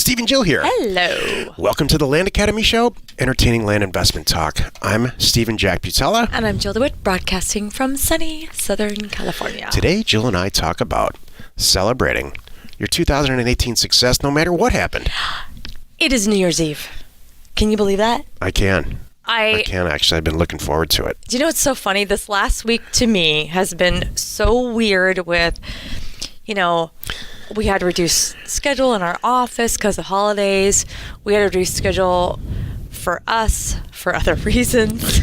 Steve and Jill here. Hello. Welcome to the Land Academy Show, entertaining land investment talk. I'm Steven Jack Butrala. And I'm Jill DeWit, broadcasting from sunny Southern California. Today, Jill and I talk about celebrating your 2018 success no matter what happened. It is New Year's Eve. Can you believe that? I can. I can, actually. I've been looking forward to it. Do you know what's so funny? This last week to me has been so weird with, we had to reduce schedule in our office because of holidays. We had to reduce schedule for us for other reasons.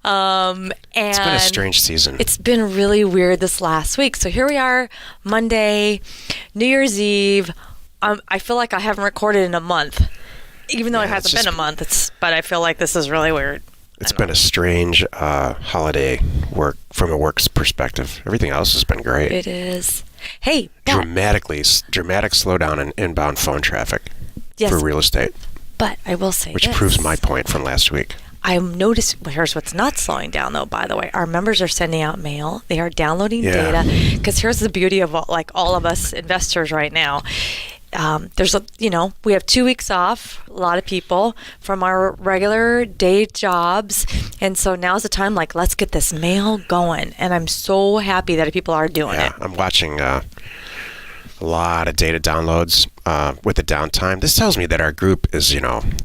And it's been a strange season. It's been really weird this last week. So here we are, Monday, New Year's Eve. I feel like I haven't recorded in a month. Even though it hasn't been a month, but I feel like this is really weird. It's been a strange holiday from a work's perspective. Everything else has been great. It is. Hey, dramatic slowdown in inbound phone traffic for real estate. But I will say which proves my point from last week. I'm noticing, here's what's not slowing down though, by the way. Our members are sending out mail. They are downloading data. Because here's the beauty of all of us investors right now. We have 2 weeks off, a lot of people, from our regular day jobs. And so now's the time, let's get this mail going. And I'm so happy that people are doing it. I'm watching a lot of data downloads with the downtime. This tells me that our group is,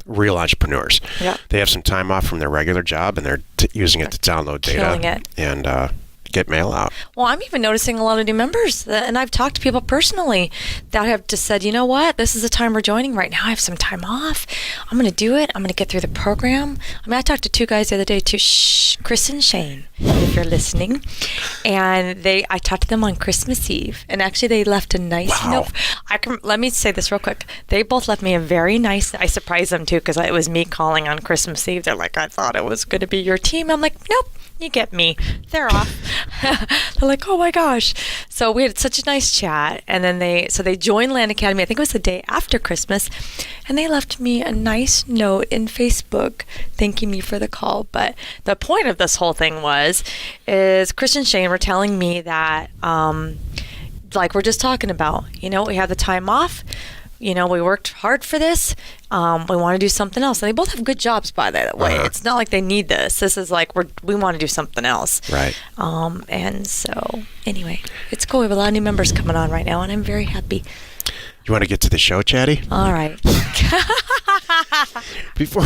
real entrepreneurs. Yeah. They have some time off from their regular job and they're using it to download data. Killing it. And get mail out. Well, I'm even noticing a lot of new members, and I've talked to people personally that have just said, you know what, this is the time we're joining right now. I have some time off. I'm going to do it. I'm going to get through the program. I talked to two guys the other day too, Chris and Shane, if you're listening, and I talked to them on Christmas Eve, and actually they left a nice note. Let me say this real quick. They both left me a very nice, I surprised them too, because it was me calling on Christmas Eve. They're like, I thought it was going to be your team. I'm like, nope. You get me. They're off. They're like, oh my gosh. So we had such a nice chat. And then they joined Land Academy. I think it was the day after Christmas. And they left me a nice note in Facebook thanking me for the call. But the point of this whole thing is Chris and Shane were telling me that, we're just talking about, we have the time off. We worked hard for this. We want to do something else. And they both have good jobs, by the way. It's not like they need this. This is we want to do something else. Right. And so, anyway, it's cool. We have a lot of new members coming on right now, and I'm very happy. You want to get to the show, Chatty? All right. Before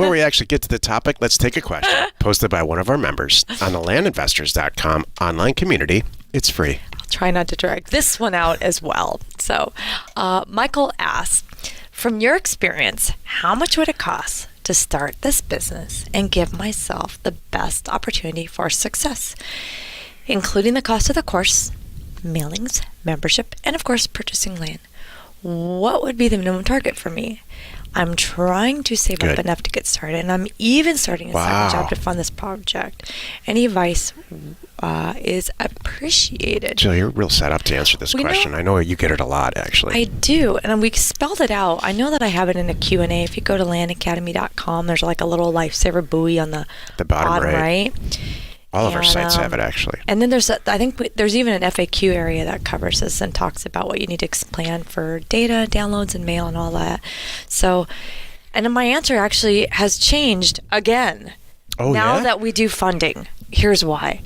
we actually get to the topic, let's take a question posted by one of our members on the landinvestors.com online community. It's free. Try not to drag this one out as well. So, Michael asks, from your experience, how much would it cost to start this business and give myself the best opportunity for success, including the cost of the course, mailings, membership, and of course, purchasing land? What would be the minimum target for me? I'm trying to save up enough to get started, and I'm even starting a second job to fund this project. Any advice is appreciated. Jill, you're real set up to answer this question. I know you get it a lot, actually. I do, and we spelled it out. I know that I have it in a Q&A. If you go to landacademy.com, there's a little lifesaver buoy on the bottom right. All of our sites have it, actually. And then I think there's even an FAQ area that covers this and talks about what you need to plan for data, downloads, and mail, and all that. So, and then my answer actually has changed again. Oh, now that we do funding. Here's why.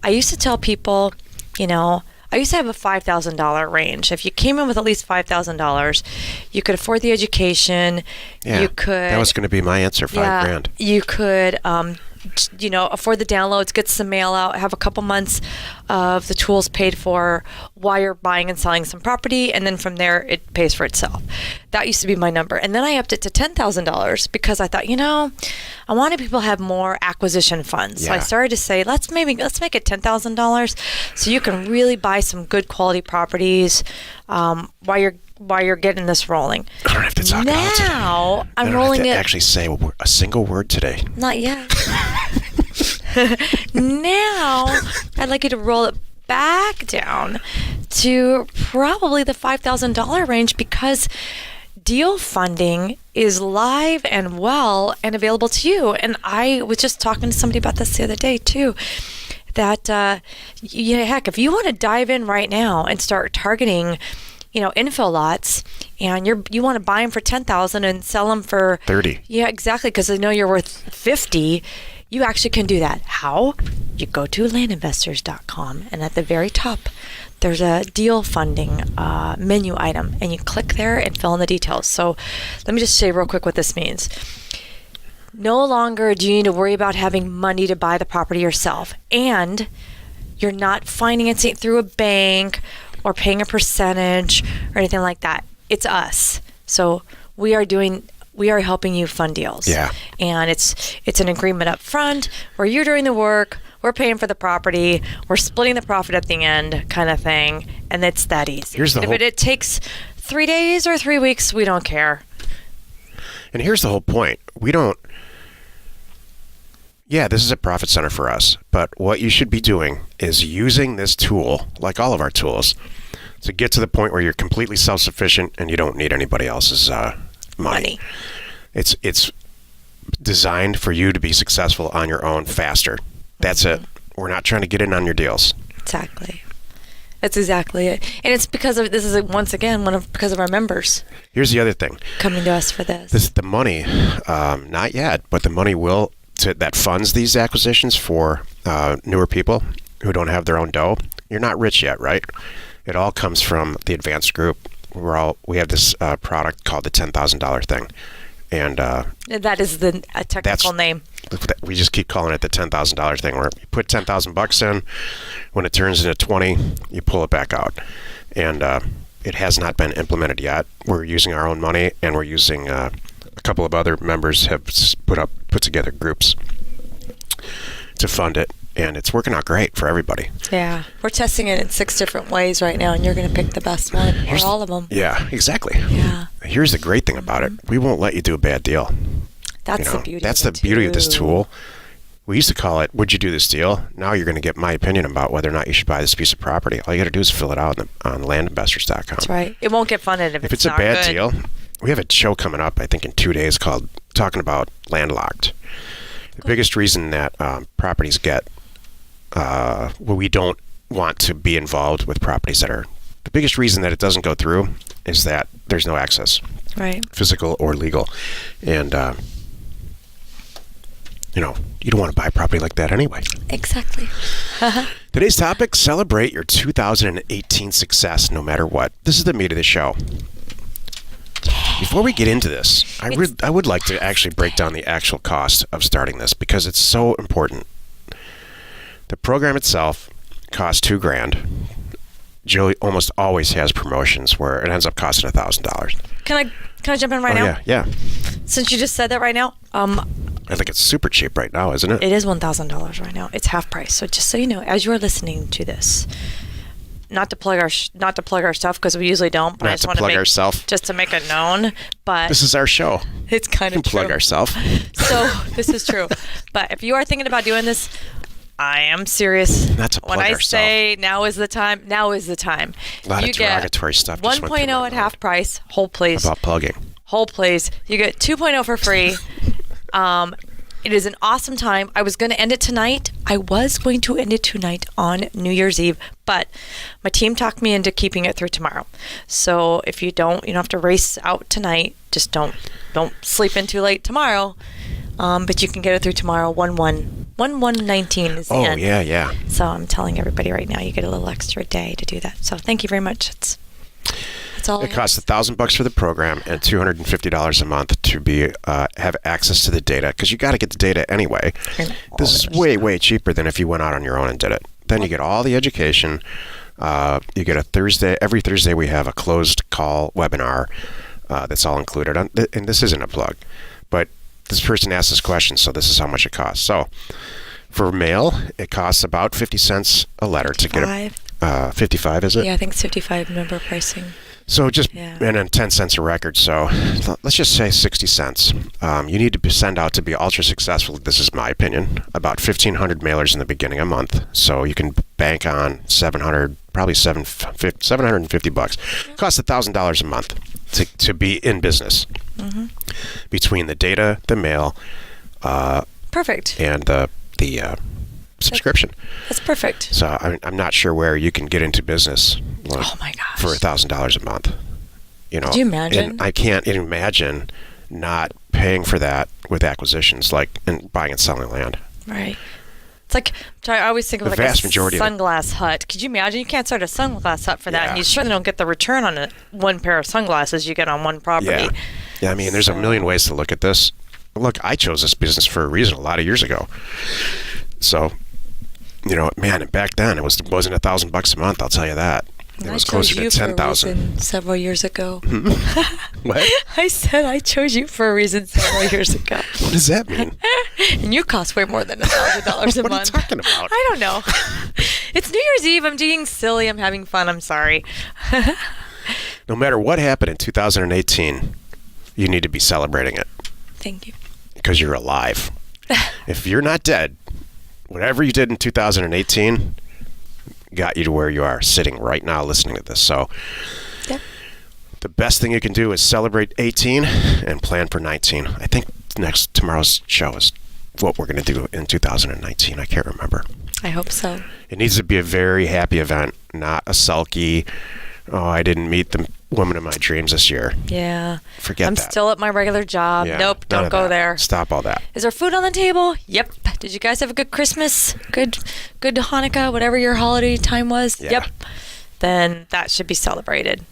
I used to tell people, I used to have a $5,000 range. If you came in with at least $5,000, you could afford the education. Yeah, you could. That was going to be my answer, $5,000. You could, afford the downloads, get some mail out, have a couple months of the tools paid for while you're buying and selling some property, and then from there it pays for itself. That used to be my number. And then I upped it to $10,000 because I thought, I wanted people to have more acquisition funds. So I started to say, let's make it $10,000 so you can really buy some good quality properties while you're getting this rolling. I don't have to talk about today. Now I'm rolling it. Actually say a single word today. Not yet. Now I'd like you to roll it back down to probably the $5,000 range because deal funding is live and well and available to you. And I was just talking to somebody about this the other day too. That heck, if you want to dive in right now and start targeting infill lots, and you want to buy them for $10,000 and sell them for 30. Yeah, exactly, because they know you're worth 50. You actually can do that. How? You go to landinvestors.com, and at the very top, there's a deal funding menu item, and you click there and fill in the details. So let me just say real quick what this means. No longer do you need to worry about having money to buy the property yourself, and you're not financing it through a bank or paying a percentage or anything like that. It's us. So we are helping you fund deals. Yeah. And it's an agreement up front where you're doing the work, we're paying for the property, we're splitting the profit at the end kind of thing, and it's that easy. If it takes 3 days or 3 weeks, we don't care. And here's the whole point. This is a profit center for us, but what you should be doing is using this tool, like all of our tools, to get to the point where you're completely self-sufficient and you don't need anybody else's money. It's designed for you to be successful on your own faster. That's it. We're not trying to get in on your deals. Exactly. That's exactly it. And it's because of, because of our members. Here's the other thing. Coming to us for this. The money, not yet, but the money that funds these acquisitions for newer people who don't have their own dough. You're not rich yet, right? It all comes from the advanced group. We have this product called the $10,000 thing, and that is the technical name. We just keep calling it the $10,000 thing, where you put $10,000 in. When it turns into 20, you pull it back out, and it has not been implemented yet. We're using our own money, and we're using a couple of other members have put together groups to fund it. And it's working out great for everybody. Yeah. We're testing it in 6 different ways right now, and you're going to pick the best one, or all of them. Yeah, exactly. Yeah. Here's the great thing about it. We won't let you do a bad deal. That's the beauty That's the beauty of this tool. We used to call it, would you do this deal? Now you're going to get my opinion about whether or not you should buy this piece of property. All you got to do is fill it out on landinvestors.com. That's right. It won't get funded if it's a not bad good. deal. We have a show coming up, I think, in 2 days called Talking About Landlocked. The biggest reason that properties get we don't want to be involved with properties the biggest reason that it doesn't go through is that there's no access, right? Physical or legal. And, you don't want to buy property like that anyway. Exactly. Today's topic, celebrate your 2018 success no matter what. This is the meat of the show. Before we get into this, I would like to actually break down the actual cost of starting this because it's so important. The program itself costs $2,000. Jill almost always has promotions where it ends up costing $1,000. Can I jump in right now? Yeah. Since you just said that right now, I think it's super cheap right now, isn't it? It is $1,000 right now. It's half price. So just so you know, as you are listening to this, not to plug our stuff because we usually don't. But I just want to plug ourselves just to make it known. But this is our show. It's kind of true. Plug ourselves. So this is true. But if you are thinking about doing this, I am serious. Not to plug when I ourselves. say now is the time, now is the time. A lot of derogatory stuff. 1.0 at half price. Hold please. About plugging. Hold please. You get 2.0 for free. It is an awesome time. I was going to end it tonight. I was going to end it tonight on New Year's Eve, but my team talked me into keeping it through tomorrow. So if you don't have to race out tonight. Just don't sleep in too late tomorrow. But you can get it through tomorrow. 1/1/19 is the end. Oh, yeah. So I'm telling everybody right now, you get a little extra day to do that. So thank you very much. That's all. It costs $1,000 for the program and $250 a month to have access to the data because you got to get the data anyway. This is way cheaper than if you went out on your own and did it. Then you get all the education. You get every Thursday we have a closed call webinar that's all included. And this isn't a plug, but this person asked this question, so this is how much it costs. So for mail, it costs about 50 cents a letter to get it. 55, is it? Yeah, I think it's 55 member pricing. So and then 10 cents a record. So let's just say 60 cents. You need to send out to be ultra successful. This is my opinion. About 1,500 mailers in the beginning of the month. So you can bank on probably $750. It costs $1,000 a month to be in business. Mm-hmm. Between the data, the mail, perfect, and the subscription. That's perfect. So I'm not sure where you can get into business Oh my gosh. for $1,000 a month. Could you imagine? And I can't imagine not paying for that with acquisitions, and buying and selling land. Right. It's like, I always think of The like vast a majority of it. sunglass hut. Could you imagine? You can't start a sunglass hut for that, Yeah. and you certainly don't get the return on one pair of sunglasses you get on one property. Yeah, I mean, there's a million ways to look at this. Look, I chose this business for a reason a lot of years ago. So, man, and back then it wasn't $1,000 a month. I'll tell you that. It was closer to 10,000 several years ago. What? I said I chose you for a reason several years ago. What does that mean? And you cost way more than $1,000 a month. What are you talking about? I don't know. It's New Year's Eve. I'm being silly. I'm having fun. I'm sorry. No matter what happened in 2018, you need to be celebrating it Thank you. because you're alive. If you're not dead, whatever you did in 2018 got you to where you are sitting right now listening to this. So Yep. the best thing you can do is celebrate 18 and plan for 19. I think tomorrow's show is what we're going to do in 2019. I can't remember. I hope so. It needs to be a very happy event, not a sulky, I didn't meet the woman of my dreams this year. Yeah. Forget I'm that. still at my regular job. Yeah, Nope, none don't of go that. there. Stop all that. Is there food on the table? Yep. Did you guys have a good Christmas? Good Hanukkah, whatever your holiday time was? Yeah. Yep. Then that should be celebrated.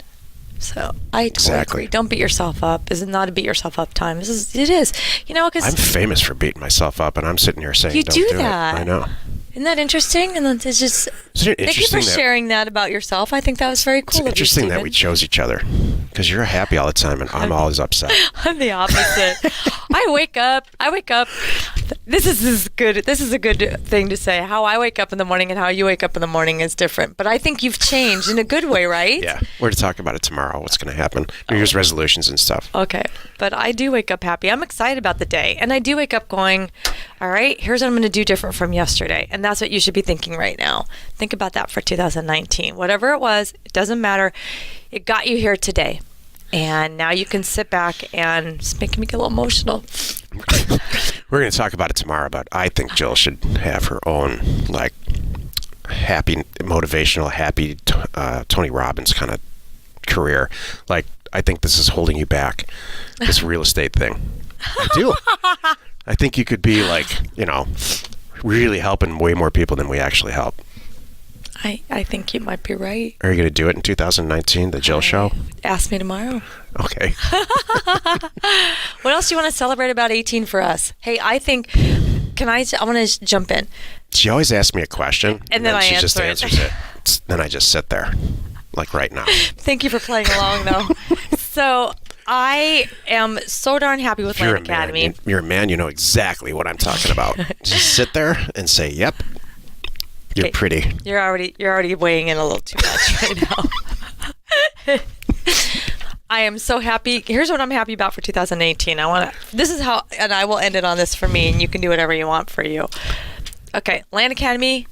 So I totally agree. Don't beat yourself up. This is not a beat yourself up time. It is. Because I'm famous for beating myself up, and I'm sitting here saying, you don't do do that. it. I know. Isn't that interesting? And then it's just Isn't it thank you for interesting sharing that about yourself. I think that was very cool. It's interesting that we chose each other because you're happy all the time, and I'm always upset. I'm the opposite. I wake up. This is good. This is a good thing to say. How I wake up in the morning and how you wake up in the morning is different. But I think you've changed in a good way, right? Yeah, we're to talk about it tomorrow. What's going to happen? New Year's resolutions and stuff. Okay, but I do wake up happy. I'm excited about the day, and I do wake up going, all right, here's what I'm going to do different from yesterday, and that's what you should be thinking right now. Think about that for 2019. Whatever it was, it doesn't matter. It got you here today. And now you can sit back and it's making me get a little emotional. We're going to talk about it tomorrow, but I think Jill should have her own, happy, motivational, happy Tony Robbins kind of career. I think this is holding you back, this real estate thing. I do. I think you could be really helping way more people than we actually help. I think you might be right. Are you going to do it in 2019, the Jill Show? Ask me tomorrow. Okay. What else do you want to celebrate about 18 for us? Hey, I want to jump in. She always asks me a question, and then she I just answer answers it. Then I just sit there, right now. Thank you for playing along, though. So I am so darn happy with Land Academy. You're a man, you know exactly what I'm talking about. Just sit there and say, yep. You're pretty. You're already weighing in a little too much right now. I am so happy. Here's what I'm happy about for 2018. This is how, and I will end it on this for me, and you can do whatever you want for you. Okay, Land Academy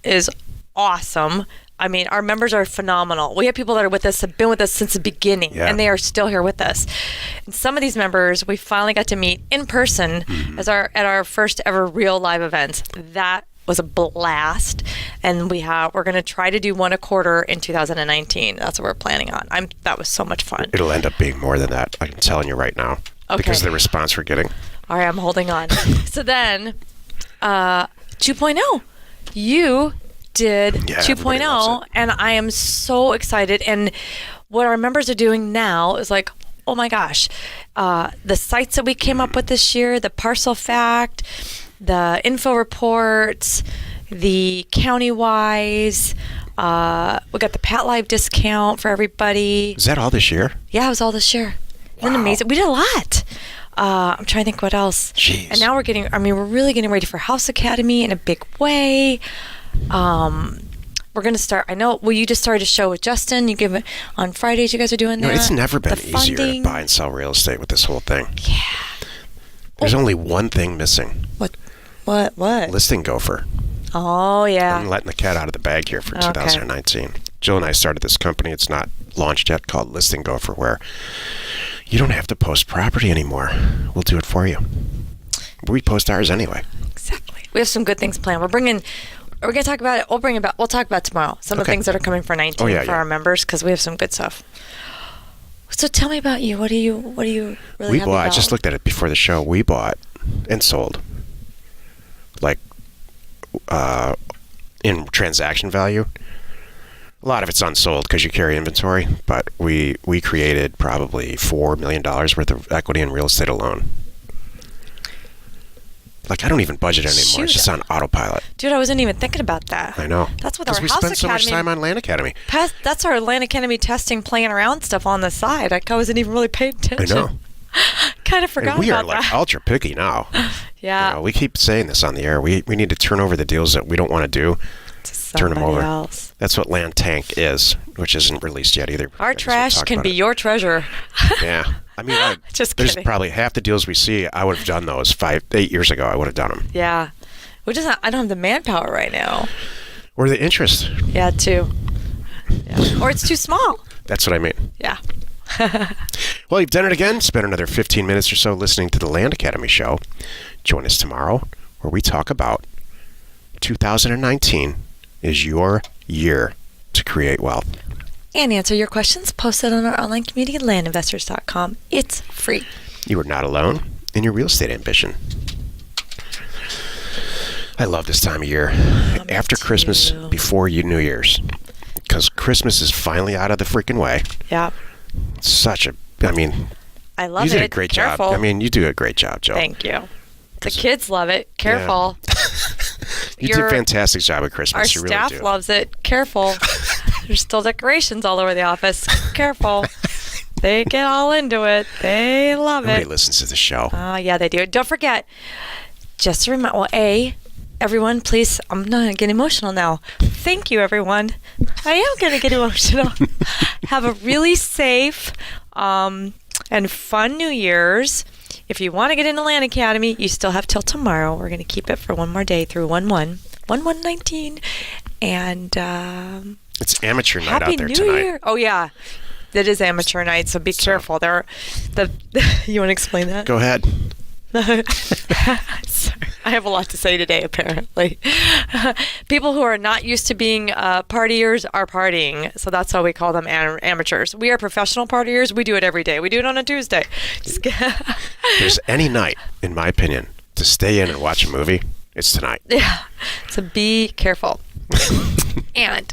is awesome. I mean, our members are phenomenal. We have people that have been with us since the beginning, and they are still here with us. And some of these members, we finally got to meet in person at our first ever real live events. That was a blast, and we're going to try to do one a quarter in 2019. That's what we're planning on. That was so much fun. It'll end up being more than that. I'm telling you right now, because of the response we're getting. All right, I'm holding on. So then, 2.0, you did 2.0, and I am so excited. And what our members are doing now is oh my gosh, the sites that we came up with this year, the parcel fact, the info reports, the county-wise, we got the Pat Live discount for everybody. Is that all this year? Yeah, it was all this year. Wow. Isn't it amazing? We did a lot. I'm trying to think what else. Jeez. And now we're really getting ready for House Academy in a big way. We're going to start, you just started a show with Justin. You give it on Fridays, you guys are doing that. It's never been easier to buy and sell real estate with this whole thing. Yeah. There's only one thing missing. What? Listing Gopher. Oh, yeah. I'm letting the cat out of the bag here for 2019. Jill and I started this company. It's not launched yet, called Listing Gopher, where you don't have to post property anymore. We'll do it for you. We post ours anyway. Exactly. We have some good things planned. We're going to talk about it. We'll talk about tomorrow. Some of the things that are coming for 19 for our members, because we have some good stuff. So tell me about you. What do you really happy about? I just looked at it before the show. We bought and sold, like, in transaction value. A lot of it's unsold because you carry inventory, but we created probably $4 million worth of equity in real estate alone. Like, I don't even budget anymore. Shoot. It's just on autopilot. Dude, I wasn't even thinking about that. I know. That's what our we House spent so much Academy- time on Land Academy. That's our Land Academy testing, playing around stuff on the side. I wasn't even really paying attention. I know. Kind of forgot we about are like that. ultra picky now. Yeah. You know, we keep saying this on the air. We need to turn over the deals that we don't want to do. Turn them over. Else. That's what Land Tank is, which isn't released yet either. Our trash can be your treasure. Yeah. I mean, Just there's kidding. probably half the deals we see, I would have done those 8 years ago. I would have done them. Yeah. I don't have the manpower right now. Or the interest. Yeah, too. Yeah. Or it's too small. That's what I mean. Yeah. Well, you've done it again. Spend another 15 minutes or so listening to the Land Academy show. Join us tomorrow where we talk about 2019 is your year to create wealth. And answer your questions posted on our online community at landinvestors.com. It's free. You are not alone in your real estate ambition. I love this time of year. After Christmas, before New Year's. Because Christmas is finally out of the freaking way. Yeah. I love it. You did a great Careful. job. I mean, you do a great job, Jill. Thank you. The kids love it. Careful. You did a fantastic job at Christmas. Our You really staff do. loves it. Careful. There's still decorations all over the office. Careful. They get all into it. They love Nobody it. listens to the show. Yeah, they do. Don't forget, just to remind, everyone, please, I'm not going to get emotional now. Thank you, everyone. I am going to get emotional. Have a really safe and fun New Year's. If you want to get into Land Academy, you still have till tomorrow. We're going to keep it for one more day through 1/1/19. And It's amateur night Happy out there New tonight. Year. Oh, yeah. It is amateur night, so be careful. You want to explain that? Go ahead. Sorry. I have a lot to say today, apparently. People who are not used to being partiers are partying, so that's why we call them amateurs. We are professional partiers. We do it every day. We do it on a Tuesday. There's any night, in my opinion, to stay in and watch a movie, it's tonight. Yeah. So be careful. And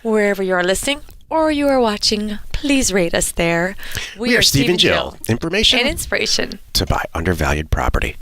wherever you are listening or you are watching, please rate us there. We are Steven Jill. Information and inspiration to buy undervalued property.